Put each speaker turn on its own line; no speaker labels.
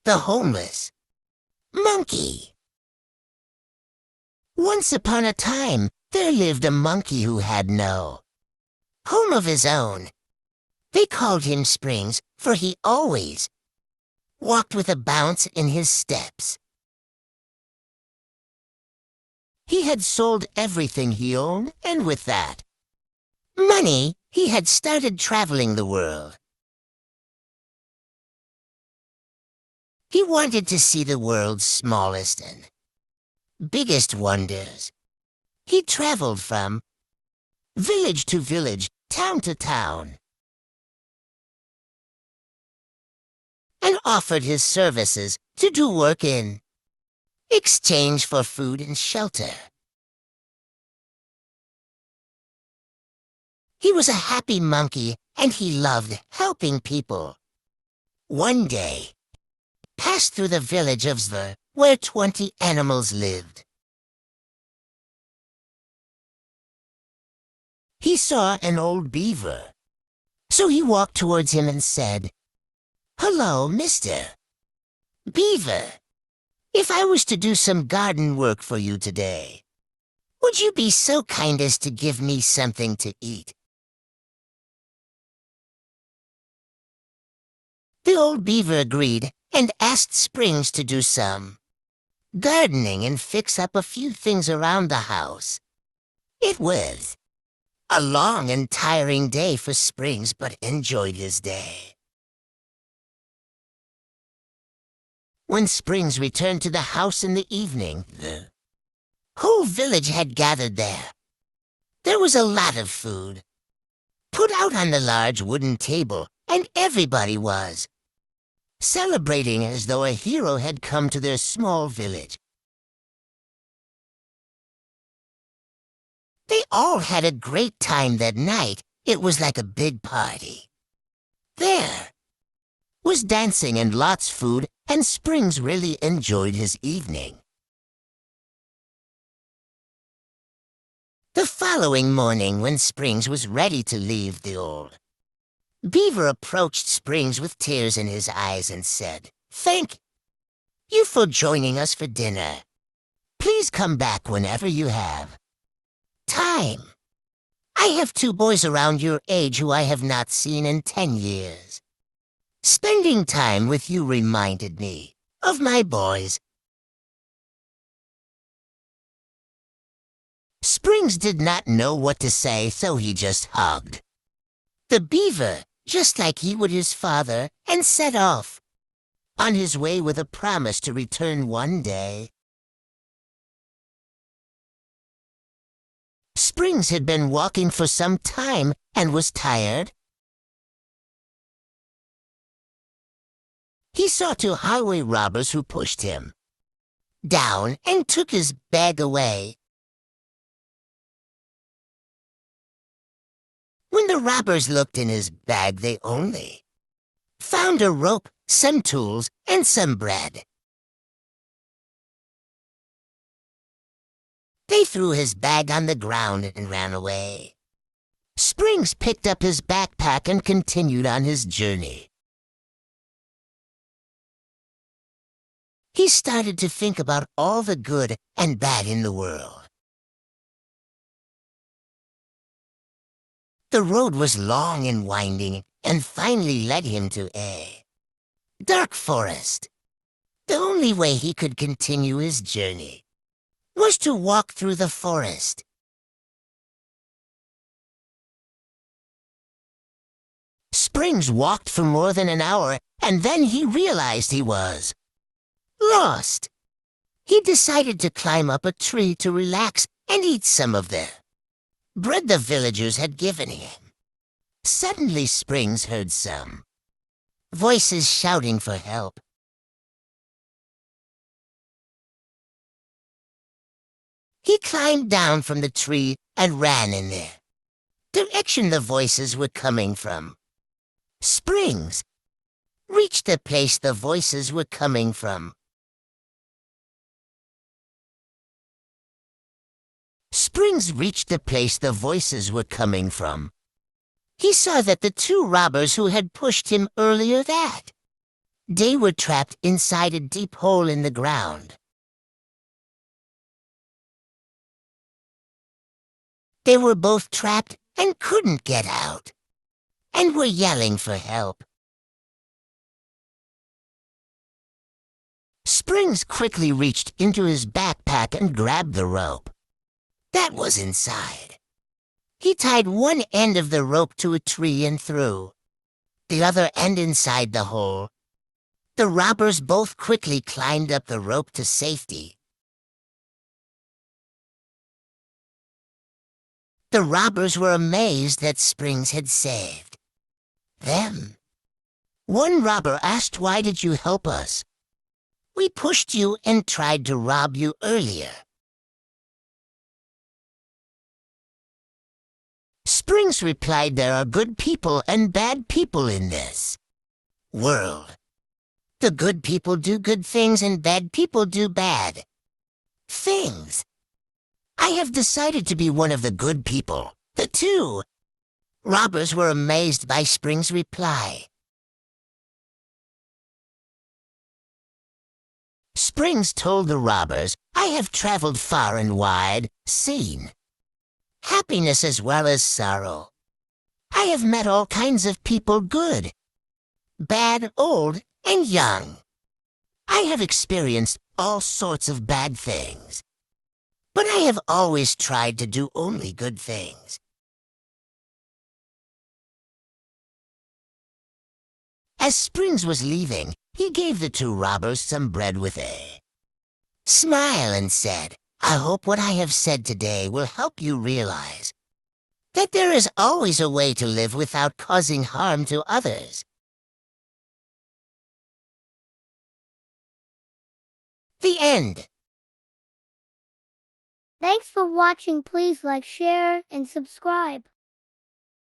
the homeless monkey. Once upon a time, there lived a monkey who had no home of his own. They called him Springs, for he always walked with a bounce in his steps. He had sold everything he owned, and with that money, he had started traveling the world. He wanted to see the world's smallest and biggest wonders. He traveled from village to village, town to town, and offered his services to do work in exchange for food and shelter. He was a happy monkey, and he loved helping people. One day, passed through the village of Zver, where 20 animals lived. He saw an old beaver, so he walked towards him and said, "Hello, Mr. Beaver. If I was to do some garden work for you today, would you be so kind as to give me something to eat?" The old beaver agreed and asked Springs to do some gardening and fix up a few things around the house. It was a long and tiring day for Springs, but enjoyed his day. When Springs returned to the house in the evening, the whole village had gathered there. There was a lot of food put out on the large wooden table, and everybody was celebrating as though a hero had come to their small village. They all had a great time that night. It was like a big party. There was dancing and lots of food, and Springs really enjoyed his evening. The following morning, when Springs was ready to leave, the old beaver approached Springs with tears in his eyes and said, "Thank you for joining us for dinner. Please come back whenever you have time. I have 2 boys around your age who I have not seen in 10 years. Spending time with you reminded me of my boys." Springs did not know what to say, so he just hugged the beaver, just like he would his father, and set off on his way with a promise to return one day. Springs had been walking for some time and was tired. He saw 2 highway robbers who pushed him down and took his bag away. When the robbers looked in his bag, they only found a rope, some tools, and some bread. They threw his bag on the ground and ran away. Springs picked up his backpack and continued on his journey. He started to think about all the good and bad in the world. The road was long and winding, and finally led him to a dark forest. The only way he could continue his journey was to walk through the forest. Springs walked for more than an hour, and then he realized he was lost. He decided to climb up a tree to relax and eat some of the bread the villagers had given him. Suddenly Springs heard some voices shouting for help. He climbed down from the tree and ran in the direction the voices were coming from. Springs reached the place the voices were coming from. Springs reached the place the voices were coming from. He saw that the 2 robbers who had pushed him earlier that They were trapped inside a deep hole in the ground. They were both trapped and couldn't get out, and were yelling for help. Springs quickly reached into his backpack and grabbed the rope that was inside. He tied one end of the rope to a tree and threw the other end inside the hole. The robbers both quickly climbed up the rope to safety. The robbers were amazed that Springs had saved them. One robber asked, "Why did you help us?" "We pushed you and tried to rob you earlier." Springs replied, "There are good people and bad people in this world. The good people do good things and bad people do bad things. I have decided to be one of the good people." The two robbers were amazed by Springs' reply. Springs told the robbers, "I have traveled far and wide, seen happiness as well as sorrow. I have met all kinds of people, good, bad, old, and young. I have experienced all sorts of bad things, but I have always tried to do only good things." As Springs was leaving, he gave the two robbers some bread with a smile and said, "I hope what I have said today will help you realize that there is always a way to live without causing harm to others." The end.
Thanks for watching. Please like, share, and subscribe.